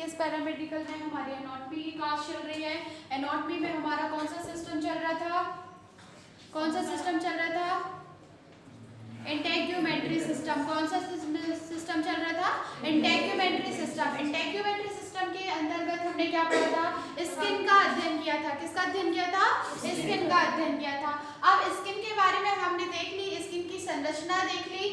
BCS paramedical में हमारी anatomy की क्लास चल रही है। एनाटॉमी में हमारा कौन सा सिस्टम चल रहा था? कौन सा सिस्टम चल रहा था? Integumentary system. कौन सा सिस्टम चल रहा था? Integumentary system. इंटेग्यूमेंट्री सिस्टम के अंतर्गत हमने क्या पढ़ा था? स्किन का अध्ययन किया था। किसका अध्ययन किया था? स्किन का अध्ययन किया था। अब स्किन के बारे में हमने देख ली, स्किन की संरचना देख ली,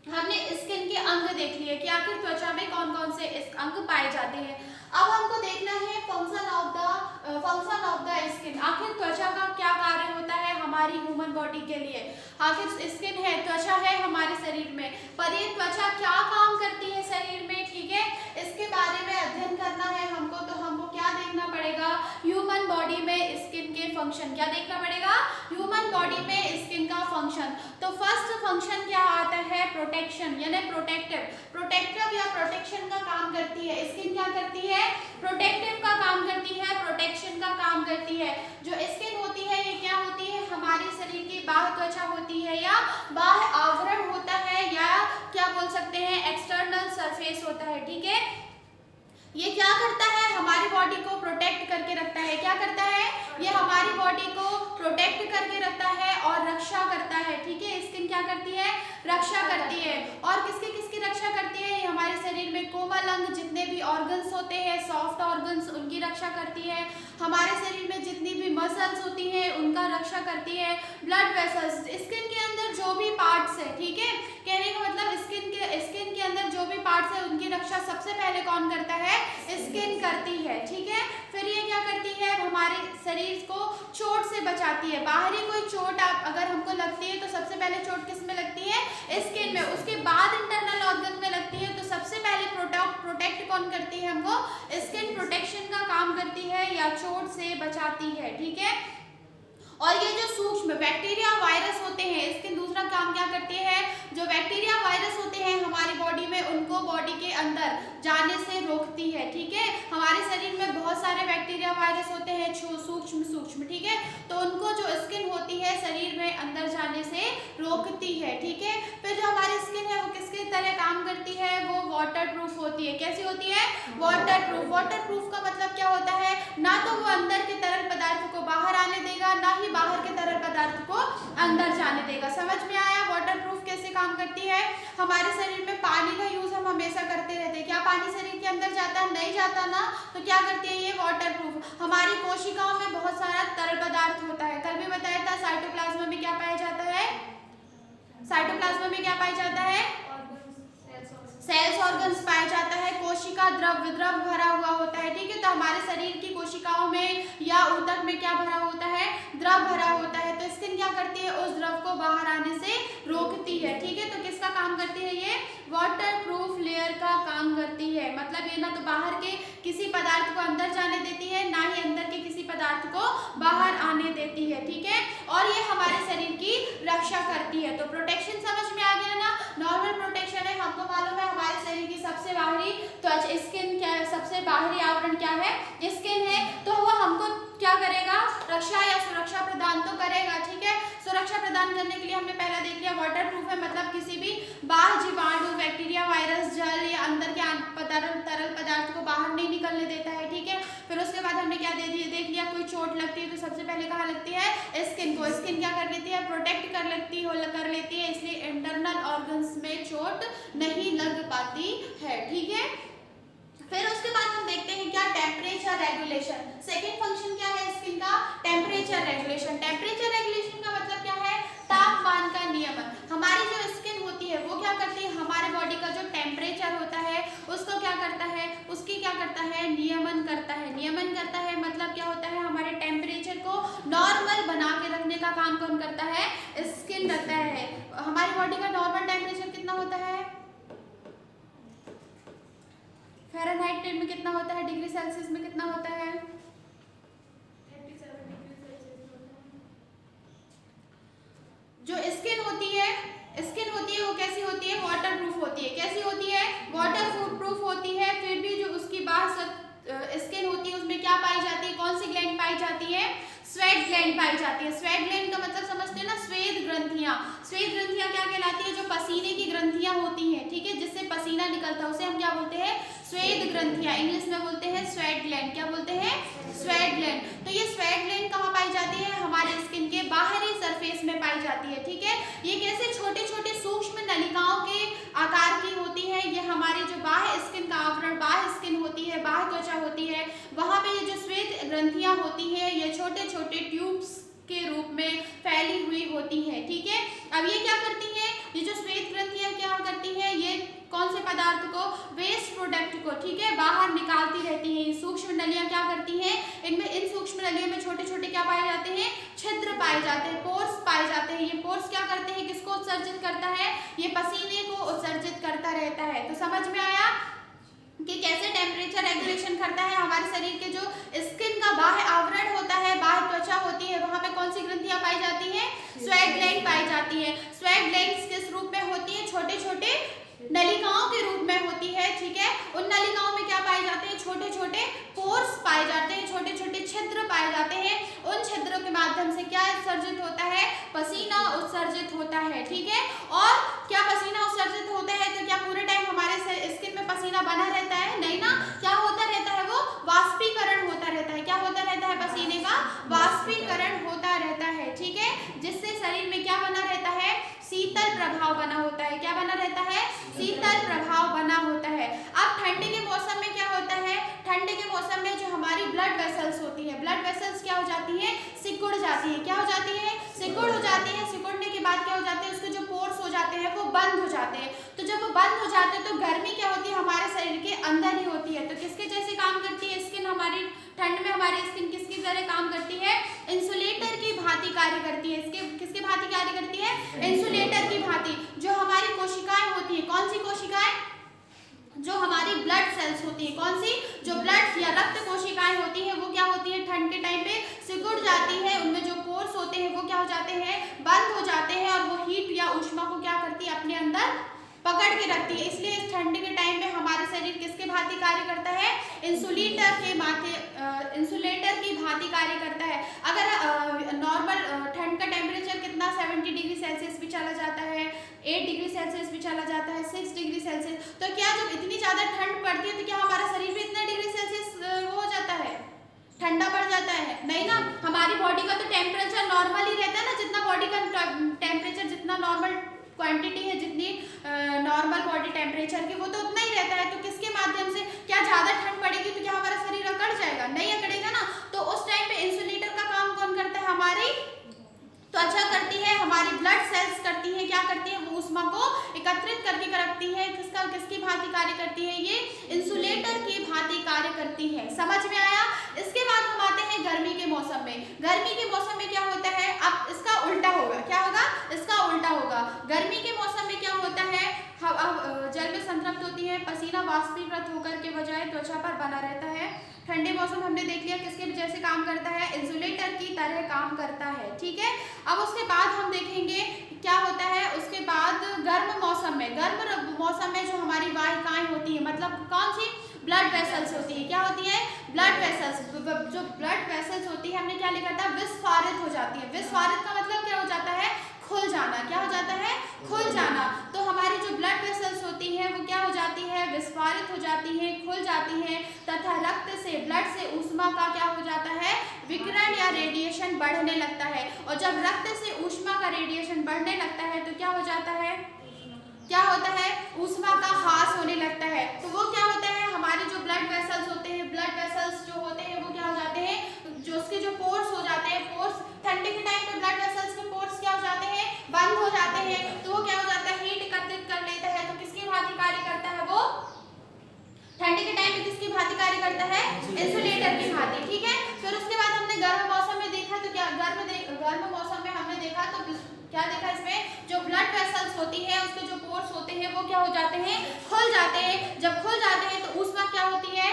हमने स्किन के अंग देख लिए कि आखिर त्वचा में कौन कौन से अंग पाए जाते हैं। अब हमको देखना है फंक्शन ऑफ द स्किन। आखिर त्वचा का क्या कार्य होता है हमारी ह्यूमन बॉडी के लिए? आखिर स्किन है, त्वचा है हमारे शरीर में, पर ये त्वचा क्या काम करती है शरीर में, ठीक है, इसके बारे में अध्ययन करना है हमको। तो हमको क्या देखना पड़ेगा? ह्यूमन बॉडी में स्किन के फंक्शन। क्या देखना पड़ेगा? ह्यूमन बॉडी में स्किन का फंक्शन। तो फर्स्ट फंक्शन क्या आता है? प्रोटेक्शन, यानी प्रोटेक्टिव या प्रोटेक्शन का काम करती है। स्किन क्या करती है? प्रोटेक्टिव का काम करती है, प्रोटेक्शन का काम करती है। जो स्किन होती है ये क्या होती है? हमारे शरीर की बाह्य त्वचा होती है या बाह्य आवरण होता है, या क्या बोल सकते हैं एक्सटर्नल सरफेस होता है, ठीक है। ये क्या करता है? हमारी बॉडी को प्रोटेक्ट करके रखता है। क्या करता है? ये हमारी बॉडी को प्रोटेक्ट करके रखता है और रक्षा करता है, ठीक है। स्किन क्या करती है? रक्षा करती है। और किसकी किसकी रक्षा करती है? ये हमारे शरीर में कोमल अंग, जितने भी ऑर्गन्स होते हैं, सॉफ्ट ऑर्गन्स, उनकी रक्षा करती है। हमारे शरीर में जितनी भी मसल्स होती हैं उनका रक्षा करती है। ब्लड वेसल्स, स्किन के अंदर जो भी पार्ट्स है, ठीक है, कहने का मतलब स्किन के अंदर जो भी पार्ट्स है उनकी रक्षा सबसे पहले कौन करता है? स्किन करती है, ठीक है। फिर ये क्या करती है? हमारे शरीर को चोट से बचाती है। बाहरी कोई चोट अगर हमको लगती है तो सबसे पहले चोट किस में लगती है? स्किन में। उसके बाद इंटरनल ऑर्गन में लगती है। तो सबसे पहले प्रोटेक्ट कौन करती है हमको? स्किन प्रोटेक्शन का काम करती है या चोट से बचाती है, ठीक है। और ये जो सूक्ष्म बैक्टीरिया वायरस होते हैं, स्किन दूसरा काम क्या करती है? जो बैक्टीरिया वायरस होते हैं हमारी बॉडी में, उनको बॉडी के अंदर जाने से रोकती है, ठीक है। हमारे शरीर में बहुत सारे बैक्टीरिया वायरस होते हैं, सूक्ष्म, ठीक है। तो उनको जो स्किन होती है शरीर में अंदर जाने से रोकती है, ठीक है। फिर जो हमारी स्किन है वो किसकी तरह काम करती है? वो वाटर प्रूफ होती है। कैसी होती है? Water proof. वाटर प्रूफ का मतलब क्या होता है? ना तो वो अंदर के तरल पदार्थ को बाहर आने देगा, ना ही बाहर के तरल पदार्थ को अंदर जाने देगा। समझ में आया? वाटर प्रूफ कैसे काम करती है? हमारे शरीर में पानी का यूज हम हमेशा करते रहते हैं। क्या पानी शरीर के अंदर जाता है? नहीं जाता ना। तो क्या करती है ये? Water proof. हमारी कोशिकाओं में बहुत सारा तरल पदार्थ होता है। कल भी बताया था साइटोप्लाज्मा में क्या पाया जाता है? साइटोप्लाज्मा में क्या पाया जाता है? सेल्स ऑर्गन्स पाया जाता है। कोशिका द्रव भरा हुआ होता है, ठीक है। तो हमारे शरीर की कोशिकाओं में या ऊतक में क्या भरा होता है? द्रव भरा होता है। तो स्किन क्या करती है? उस द्रव को बाहर आने से रोकती है, ठीक है। तो किसका काम करती है ये? वाटर प्रूफ लेयर का काम करती है। मतलब ये ना तो बाहर के किसी पदार्थ को अंदर जाने देती है, ना ही अंदर के किसी पदार्थ को बाहर आने देती है, ठीक है। और ये हमारे शरीर की रक्षा करती है। तो प्रोटेक्शन समझ में आ गया ना? नॉर्मल प्रोटेक्शन है, हमको मालूम है हमारे शरीर की सबसे बाहरी त्वचा स्किन क्या है? सबसे बाहरी आवरण क्या है? स्किन है। तो वो हमको क्या करेगा? रक्षा या सुरक्षा प्रदान तो करेगा, ठीक है। सुरक्षा प्रदान करने के लिए हमने पहला देख लिया वाटर प्रूफ है, मतलब किसी भी बाह्य जीवाणु, बैक्टीरिया, वायरस, जल या अंदर के तरल पदार्थ को बाहर नहीं निकलने देता है, ठीक है। फिर उसके बाद हमने क्या देख लिया? कोई चोट लगती है तो सबसे पहले कहाँ लगती है? स्किन को। स्किन क्या कर लेती है? प्रोटेक्ट कर लेती है, इसलिए इंटरनल ऑर्गन्स में चोट नहीं लग पाती है, ठीक है। फिर उसके बाद हम देखते हैं क्या? Temperature regulation. सेकेंड फंक्शन क्या है स्किन का? Temperature regulation. टेम्परेचर रेगुलेशन का मतलब क्या है? तापमान का नियमन। हमारी जो स्किन होती है वो क्या करती है? हमारे बॉडी का जो टेम्परेचर होता है उसको क्या करता है? उसकी क्या करता है? नियमन करता है। नियमन करता है मतलब क्या होता है? हमारे टेम्परेचर को नॉर्मल बना के रखने का काम कौन करता है? स्किन करता है। हमारी बॉडी का नॉर्मल टेम्परेचर कितना होता है? फ़ारेनहाइट में कितना होता है? डिग्री सेल्सियस में कितना होता है? 37 डिग्री सेल्सियस होता है। जो स्किन होती है वो कैसी होती है? वाटर प्रूफ होती है। कैसी होती है? वाटर प्रूफ होती है। फिर भी जो उसकी बाहर स्किन होती है उसमें क्या पाई जाती है? कौन सी ग्लैंड पाई जाती है? स्वेट ग्लैंड पाई जाती है। स्वेट ग्लैंड का मतलब समझते हैं ना? स्वेद ग्रंथियां। स्वेद ग्रंथियां क्या कहलाती है? जो पसीने की ग्रंथियां होती हैं, ठीक है, जिससे पसीना निकलता है उसे हम क्या बोलते हैं? स्वेद ग्रंथियां। इंग्लिश में बोलते हैं स्वेट ग्लैंड। क्या बोलते हैं? Sweat gland. तो ये स्वेट ग्लैंड कहाँ पाई जाती है? हमारे स्किन के बाहरी सरफेस में पाई जाती है, ठीक है। ये कैसे छोटे छोटे सूक्ष्म नलिकाओं के आकार की होती है। ये हमारी जो बाह्य स्किन का आवरण, बाह्य स्किन होती है, बाह्य त्वचा होती है, वहां पे ये जो श्वेत ग्रंथियां होती है ये छोटे छोटे ट्यूब्स के रूप में फैली हुई होती है, ठीक है। अब ये क्या करती हैं? ये जो श्वेत ग्रंथियां क्या करती हैं? ये कौन से पदार्थ को? वेस्ट प्रोडक्ट को, ठीक है, बाहर निकालती रहती हैं। सूक्ष्म नलियां क्या करती हैं? इनमें, इन सूक्ष्म नलियों में छोटे छोटे क्या पाए जाते हैं? छिद्र पाए जाते हैं, पोर्स पाए जाते हैं। ये पोर्स क्या करते हैं? किसको उत्सर्जित करता है? ये पसीने को उत्सर्जित करता रहता है। तो समझ में आया कि कैसे टेम्परेचर रेगुलेशन करता है? हमारे शरीर के जो स्किन का बाह्य आवरण होता है, बाह्य त्वचा होती है, वहां पे कौन सी ग्रंथियां पाई जाती हैं? स्वेट ग्लैंड पाई जाती है। स्वेट ग्लैंड्स किस रूप में होती है? छोटे छोटे नलिकाओं के रूप में होती है, ठीक है। उन नलिकाओं में क्या पाए जाते हैं? छोटे छोटे पोर्स पाए जाते हैं, छोटे छोटे छिद्र पाए जाते हैं। उन छिद्रों के माध्यम से क्या उत्सर्जित होता है? पसीना उत्सर्जित होता है, ठीक है। और क्या पसीना उत्सर्जित होता है तो क्या पूरे टाइम हमारे स्किन में पसीना बना रहता है? नहीं ना। क्या होता रहता है? वो वाष्पीकरण होता रहता है। क्या होता रहता है? पसीने का वाष्पीकरण होता रहता है, ठीक है, जिससे शरीर में क्या बना रहता है? शीतल प्रभाव बना होता है। क्या बना रहता है? शीतल प्रभाव बना होता है। अब ठंडी के मौसम में क्या होता है? ठंडी के मौसम में जो हमारी ब्लड वेसल्स होती है, ब्लड वेसल्स क्या हो जाती है? सिकुड़ जाती है। क्या हो जाती है? सिकुड़ हो जाती है। सिकुड़ने के बाद क्या हो जाते हैं? उसके जो पोर्स हो जाते हैं वो बंद हो जाते हैं। तो जब वो बंद हो जाते हैं तो गर्मी क्या होती है? हमारे शरीर के अंदर ही होती है। तो किसके जैसे काम करती है स्किन? हमारी ठंड में हमारी स्किन किसकी तरह काम करती है? इंसुलेटर की भांति कार्य करती है। इसके किसके भांति कार्य करती है? इंसुलेटर की भांति। जो हमारी कोशिकाएं होती है, कौन सी कोशिकाएं? जो हमारी ब्लड सेल्स होती है। कौन सी? जो ब्लड या रक्त कोशिकाएं होती है वो क्या होती है? ठंड के टाइम पे सिकुड़ जाती है। उनमें जो पोर्स होते हैं वो क्या हो जाते हैं? बंद हो जाते हैं, और वो हीट या ऊष्मा को क्या करती है? अपने अंदर पकड़ के रखती है। इसलिए इस ठंड के टाइम में हमारा शरीर किसके भांति कार्य करता है? इंसुलेटर के इंसुलेटर की भांति कार्य करता है। अगर नॉर्मल ठंड का टेम्परेचर कितना? 70 डिग्री सेल्सियस भी चला जाता है, 8 डिग्री सेल्सियस भी चला जाता है, 6 डिग्री सेल्सियस। तो क्या जब इतनी ज्यादा ठंड पड़ती है तो क्या हमारा शरीर भी इतना डिग्री सेल्सियस हो जाता है? ठंडा पड़ जाता है? नहीं ना। हमारी बॉडी का तो टेम्परेचर नॉर्मल ही रहता है ना। जितना बॉडी का टेम्परेचर, जितना नॉर्मल क्वांटिटी है, जितनी नॉर्मल बॉडी टेम्परेचर की, वो तो उतना ही रहता है। तो किसके माध्यम से? क्या ज्यादा ठंड पड़ेगी तो क्या हमारा शरीर अकड़ जाएगा? नहीं अकड़ेगा ना। तो उस टाइम पे इंसुलेटर का काम कौन करता है? हमारी त्वचा करती है, हमारी ब्लड सेल्स करती है। क्या करती है? वो ऊष्मा को एकत्रित करके रखती है। किसकी भांति कार्य करती है? ये इंसुलेटर की भांति कार्य करती है। समझ में आया? इसके बाद हम आते हैं गर्मी के मौसम में। गर्मी के मौसम में क्या होता है? अब इसका उल्टा होगा। क्या होगा? इसका उल्टा होगा। गर्मी के मौसम में क्या होता है? जल में संतृप्त होती है, पसीना वाष्पीकृत होकर के बजाय त्वचा पर बना रहता है। ठंडे मौसम हमने देख लिया किसके जैसे काम करता है? इंसुलेटर की तरह काम करता है, ठीक है। अब उसके बाद हम देखेंगे क्या होता है। उसके बाद गर्म मौसम में, गर्म मौसम में जो हमारी वाहिकाएं होती है, मतलब कौन सी? ब्लड वेसल्स होती है। क्या होती है? Blood vessels. जो ब्लड वेसल्स होती है, हमने क्या लिखा था? विस्फारित हो जाती है। विस्फारित का मतलब क्या हो जाता है? खुल जाना। क्या हो जाता है? खुल जाना। तो हमारी जो ब्लड वेसल्स होती है वो क्या हो जाती है? विस्फारित हो जाती है, खुल जाती है, तथा रक्त से, ब्लड से ऊष्मा का क्या हो जाता है? विकिरण या रेडिएशन बढ़ने लगता है। और जब रक्त से ऊष्मा का रेडिएशन बढ़ने लगता है तो क्या हो जाता है? क्या होता है? ऊष्मा का ह्रास होने लगता है। तो वो क्या होता है? हमारे जो ब्लड वेसल्स होते हैं, ब्लड वेसल्स जो होते हैं वो क्या हो जाते हैं? जो उसके जो पोर्स हो जाते हैं, पोर्स ठंडे के टाइम पे ब्लड वेसल्स के पोर्स क्या हो जाते हैं? बंद हो जाते हैं। तो वो क्या हो जाता है? हीट एकत्रित कर लेता है। तो किसकी भांति कार्य करता है? वो ठंडी के टाइम में किसकी भांति कार्य करता है? इंसुलेटर की भांति, ठीक है। फिर उसके बाद हमने गर्म मौसम में देखा तो क्या गर्म मौसम में हमने देखा तो क्या देखा? इसमें जो ब्लड वेसल्स होती है उसके जो पोर्स होते हैं वो क्या हो जाते हैं? खुल जाते हैं। जब खुल जाते हैं तो ऊष्मा क्या होती है?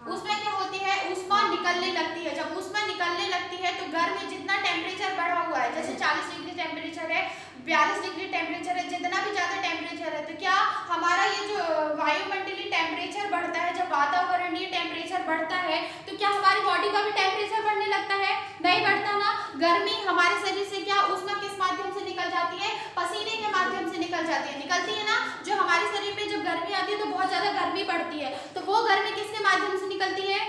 ऊष्मा क्या होती है? ऊष्मा निकलने लगती है। जब ऊष्मा निकलने लगती है तो घर में जितना टेम्परेचर बढ़ा हुआ है, जैसे 40 डिग्री टेम्परेचर है, 42 डिग्री टेम्परेचर है, जितना भी ज्यादा टेम्परेचर है, तो क्या हमारा ये जो वायुमंडलीय टेम्परेचर बढ़ता है, जब वातावरणीय टेम्परेचर बढ़ता है तो क्या हमारी बॉडी का भी टेम्परेचर बढ़ने लगता है? नहीं बढ़ता ना। गर्मी हमारे शरीर से क्या ऊष्मा किस माध्यम से निकल जाती है? पसीने के माध्यम से निकल जाती है, निकलती है ना। जो हमारे शरीर में जब गर्मी आती है तो बहुत ज्यादा गर्मी पड़ती है, तो वो गर्मी किसके माध्यम से निकलती है?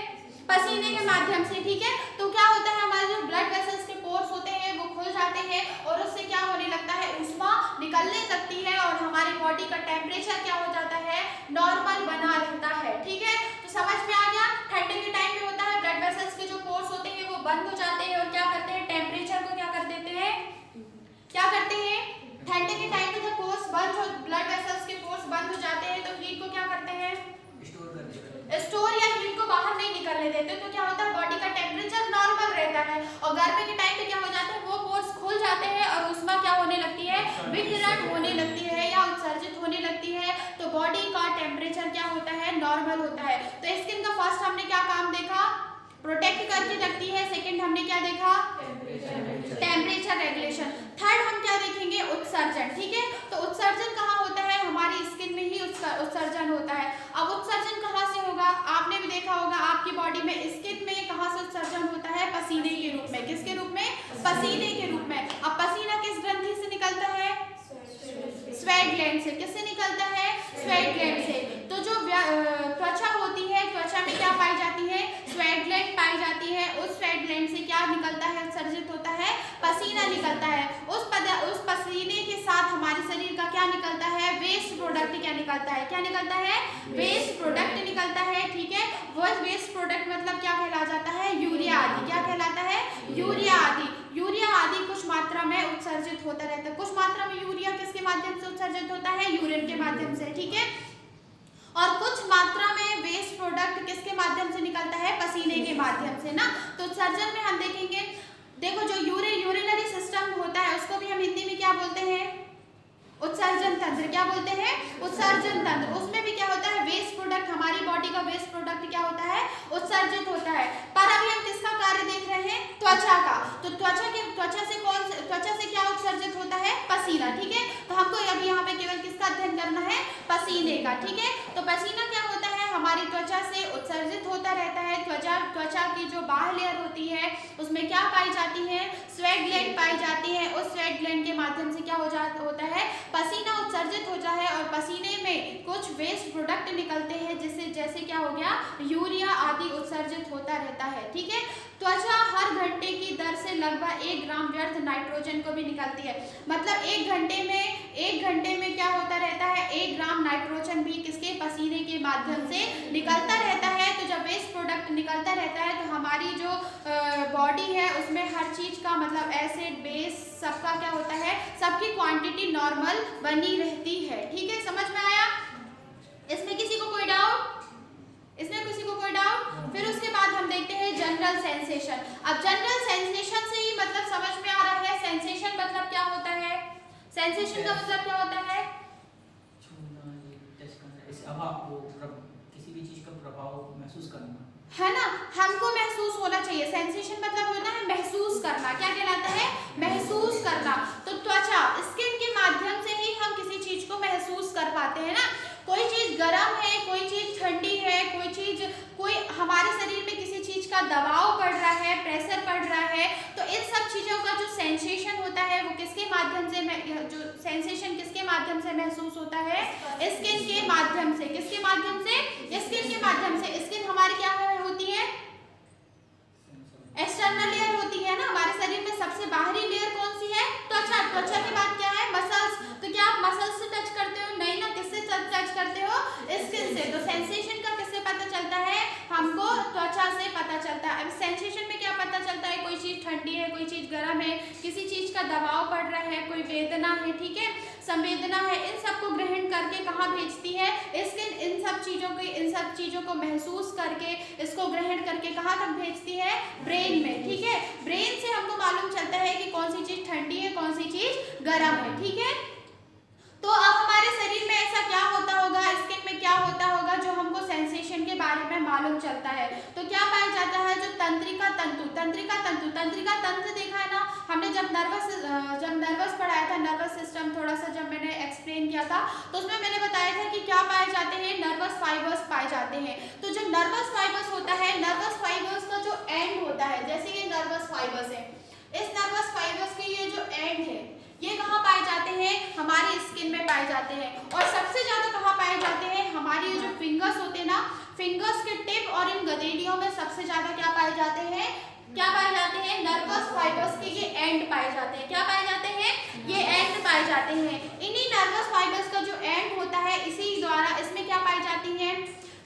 पसीने के माध्यम से, ठीक है। तो क्या होता है, हमारे जो ब्लड वेसल्स के पोर्स होते हैं वो खुल जाते हैं और उससे क्या होने लगता है, ऊष्मा निकलने लगती है और हमारी बॉडी का टेम्परेचर क्या हो जाता है, नॉर्मल बना रहता है, ठीक है। तो समझ में आ गया। ठंडे के टाइम में होता है ब्लड वेसल्स के जो पोर्स होते हैं वो बंद हो जाते हैं और क्या करते हैं, टेम्परेचर को क्या कर देते हैं, क्या करते हैं, ठंडे के टाइम में जब पोर्स बंद हो, ब्लड वेसल्स के पोर्स बंद हो जाते हैं तो हीट को क्या करते हैं, स्टोर या हीट को बाहर नहीं निकलने देते, तो क्या होता है, बॉडी का टेम्परेचर नॉर्मल रहता है। और गर्मी के टाइम पे क्या हो जाता है, वो पोर्स खुल जाते हैं और ऊष्मा क्या होने लगती है, विकिरण होने लगती है या उत्सर्जित होने लगती है, तो बॉडी का टेम्परेचर क्या होता है, नॉर्मल होता है। तो स्किन का फर्स्ट हमने क्या काम देखा, प्रोटेक्ट करके रखती है। सेकंड हमने क्या देखा, टेम्परेचर रेगुलेशन। थर्ड हम क्या देखेंगे, उत्सर्जन, ठीक है। तो उत्सर्जन कहाँ होता है, हमारी स्किन में ही उत्सर्जन होता है। अब उत्सर्जन कहाँ से होगा, आपने भी देखा होगा आपकी बॉडी में, स्किन में कहाँ से उत्सर्जन होता है, पसीने के रूप में। किसके रूप में, पसीने के रूप में। अब पसीना किस ग्रंथि से निकलता है, स्वेट ग्लैंड से। किससे निकलता है, स्वेट ग्लैंड से। तो जो त्वचा होती है, त्वचा में क्या पाई जाती है, स्वेट ग्लैंड पाई जाती है। उस स्वेट ग्लैंड से क्या निकलता है, उत्सर्जित होता है, पसीना निकलता है। उस पसीने के साथ हमारे शरीर का क्या निकलता है, वेस्ट प्रोडक्ट क्या निकलता है, क्या निकलता है, वेस्ट प्रोडक्ट निकलता है, ठीक है। वो वेस्ट प्रोडक्ट मतलब क्या कहला जाता है, यूरिया आदि। क्या कहलाता है, यूरिया आदि। यूरिया आदि कुछ मात्रा में उत्सर्जित होता रहता है। कुछ मात्रा में यूरिया किसके माध्यम से उत्सर्जित होता है, यूरिन के माध्यम से, ठीक है। और कुछ मात्रा में वेस्ट प्रोडक्ट किसके माध्यम से निकलता है, पसीने के माध्यम से ना। तो उत्सर्जन में हम देखेंगे, देखो जो यूरिनरी सिस्टम होता है उसको भी हम हिंदी में क्या बोलते हैं, उत्सर्जन तंत्र। क्या बोलते हैं, उत्सर्जन तंत्र। उसमें भी क्या होता है, वेस्ट प्रोडक्ट, हमारी बॉडी का वेस्ट प्रोडक्ट क्या होता है, उत्सर्जित होता है। पर अभी हम किसका कार्य देख रहे हैं, त्वचा का। तो त्वचा से क्या उत्सर्जित होता है, पसीना, ठीक है। तो हमको अभी यहाँ पे केवल किसका अध्ययन करना है, पसीने का, ठीक है। तो पसीना क्या होता है, हमारी त्वचा से उत्सर्जित होता रहता है। त्वचा की जो बाहर लेयर होती है उसमें क्या पाई जाती है, स्वेट ग्लैंड पाई जाती है। उस स्वेट ग्लैंड के माध्यम से क्या होता है, पसीना उत्सर्जित होता है और पसीने में कुछ वेस्ट प्रोडक्ट निकलते हैं, जिससे जैसे क्या हो गया, यूरिया आदि उत्सर्जित होता रहता है, ठीक है। त्वचा हर घंटे की दर से लगभग 1 ग्राम व्यर्थ नाइट्रोजन को भी निकलती है। मतलब एक घंटे में क्या होता रहता है, 1 ग्राम नाइट्रोजन भी किसके, पसीने के माध्यम से निकलता रहता है। तो जब वेस्ट प्रोडक्ट निकलता रहता है तो हमारी जो बॉडी है उसमें हर चीज का मतलब एसिड बेस सबका क्या होता है, सबकी क्वांटिटी नॉर्मल बनी रहती है, ठीक है। समझ में आया, इसमें किसी को कोई डाउट, इसमें किसी को कोई डाउट। फिर उसके बाद हम देखते हैं जनरल सेंसेशन। अब जनरल सेंसेशन से ही मतलब समझ में आ रहा है, सेंसेशन मतलब क्या होता है, सेंसेशन का मतलब क्या होता है, किसी भी चीज का प्रभाव महसूस करना, है ना। हमको महसूस होना चाहिए। सेंसेशन मतलब होता है महसूस करना। क्या कहलाता है, महसूस करना। तो त्वचा, स्किन के माध्यम से ही हम किसी चीज को महसूस कर पाते हैं ना। कोई चीज गर्म है, कोई चीज ठंडी है, कोई हमारे शरीर में किसी चीज का दबाव पड़ रहा है, प्रेशर पड़ रहा है, तो इन सब चीजों का जो सेंसेशन होता है वो किसके माध्यम से, जो सेंसेशन किसके माध्यम से महसूस होता है, स्किन के माध्यम से। किसके माध्यम से, स्किन के माध्यम से। स्किन हमारी क्या होती है, एक्सटर्नल लेयर होती है ना। हमारे शरीर में सबसे बाहरी लेयर कौन सी है, त्वचा। त्वचा के बाद क्या है, मसल्स। तो क्या आप मसल्स से टच करते हो, नहीं ना। किससे टच करते हो, स्किन से। तो सेंसेशन का किससे पता चलता है, हमको त्वचा से पता चलता है। अब सेंसेशन में क्या पता चलता है, कोई चीज ठंडी है, कोई चीज गर्म है, किसी चीज का दबाव पड़ रहा है, कोई वेदना है, ठीक है, संवेदना है। इन सबको ग्रहण करके कहाँ भेजती है, स्किन इन सब चीजों को महसूस करके, इसको ग्रहण करके कहाँ तक भेजती है, ब्रेन में, ठीक है। ब्रेन से हमको मालूम चलता है कि कौन सी चीज ठंडी है, कौन सी चीज गर्म है, ठीक है। तो अब हमारे शरीर में ऐसा क्या होता होगा, स्किन में क्या होता होगा जो हमको सेंसेशन के बारे में मालूम चलता है। तो क्या पाया जाता है, जो तंत्रिका तंत्र देखा है ना हमने, जब नर्वस पढ़ाया था, नर्वस सिस्टम थोड़ा सा जब मैंने एक्सप्लेन किया था, तो उसमें मैंने बताया था कि क्या पाए जाते हैं, नर्वस फाइबर्स पाए जाते हैं। तो जो नर्वस फाइबर्स होता है, नर्वस फाइबर्स का जो एंड होता है, जैसे ये नर्वस फाइबर्स है, इस नर्वस फाइबर्स के ये जो एंड है, हमारी स्किन में पाए जाते हैं। और सबसे ज्यादा कहाँ पाए जाते हैं, हमारी जो फिंगर्स होते हैं ना, फिंगर्स के टिप और इन गदेलियों में सबसे ज्यादा क्या पाए जाते हैं, क्या पाए जाते हैं, नर्वस फाइबर्स के ये एंड पाए जाते हैं। क्या पाए जाते हैं, ये एंड पाए जाते हैं। इन्हीं नर्वस फाइबर्स का जो एंड होता है, इसी द्वारा इसमें क्या पाई जाती है,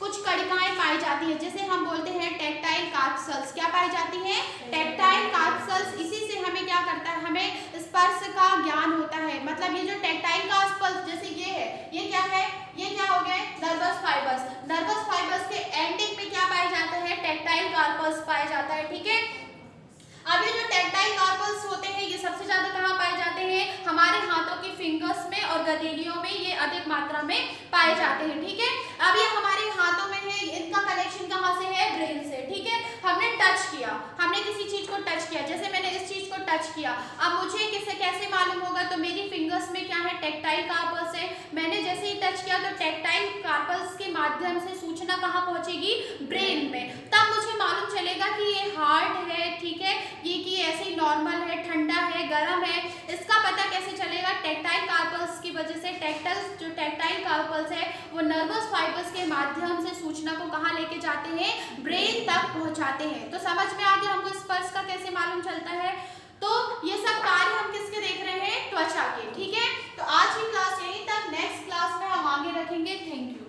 कुछ कणिकाएं पाई जाती है, जिसे हम बोलते हैं टैक्टाइल कार्पल्स। क्या पाई जाती है, टैक्टाइल कार्पल्स। इसी से हमें क्या करता है, हमें स्पर्श का ज्ञान होता है। मतलब ये जो टैक्टाइल कार्पल्स जैसे ये है, ये क्या है, ये क्या हो गए, नर्वस फाइबर्स। नर्वस फाइबर्स के एंडिंग में क्या पाया जाता है, टैक्टाइल कार्पल्स पाया जाता है। ठीक है, अब ये जो टैक्टाइल कार्पल्स होते हैं ये सबसे ज्यादा कहाँ पाए जाते हैं, हमारे हाथों की फिंगर्स में और गदेलियों में ये अधिक मात्रा में पाए जाते हैं। ठीक है, अब ये हमारे हाथों में है, इनका कनेक्शन कहाँ से है, ब्रेन से। ठीक है, हमने टच किया, हमने किसी चीज को टच किया, जैसे मैंने इस चीज को टच किया, अब मुझे कैसे मालूम होगा, तो मेरी फिंगर्स में क्या है, टैक्टाइल कार्पल्स है। मैंने जैसे ही टच किया तो टैक्टाइल कार्पल्स के माध्यम से सूचना कहाँ पहुंचेगी, ब्रेन में। तब मुझे मालूम चलेगा कि ये हार्ड है, ठीक है, ये कि ऐसे ही नॉर्मल है, ठंडा है, गर्म है। इसका पता कैसे चलेगा, टैक्टाइल कार्पल्स की वजह से। जो टैक्टाइल कार्पल्स है वो नर्वस फाइबर्स के माध्यम से सूचना को कहाँ लेके जाते हैं, ब्रेन तक पहुंचाते हैं। तो समझ में आ गया हमको स्पर्श का कैसे मालूम चलता है। तो ये सब कार्य हम किसके देख रहे हैं, त्वचा के। ठीक है, तो आज की क्लास यहीं तक, नेक्स्ट क्लास में हम आगे रखेंगे। Thank you.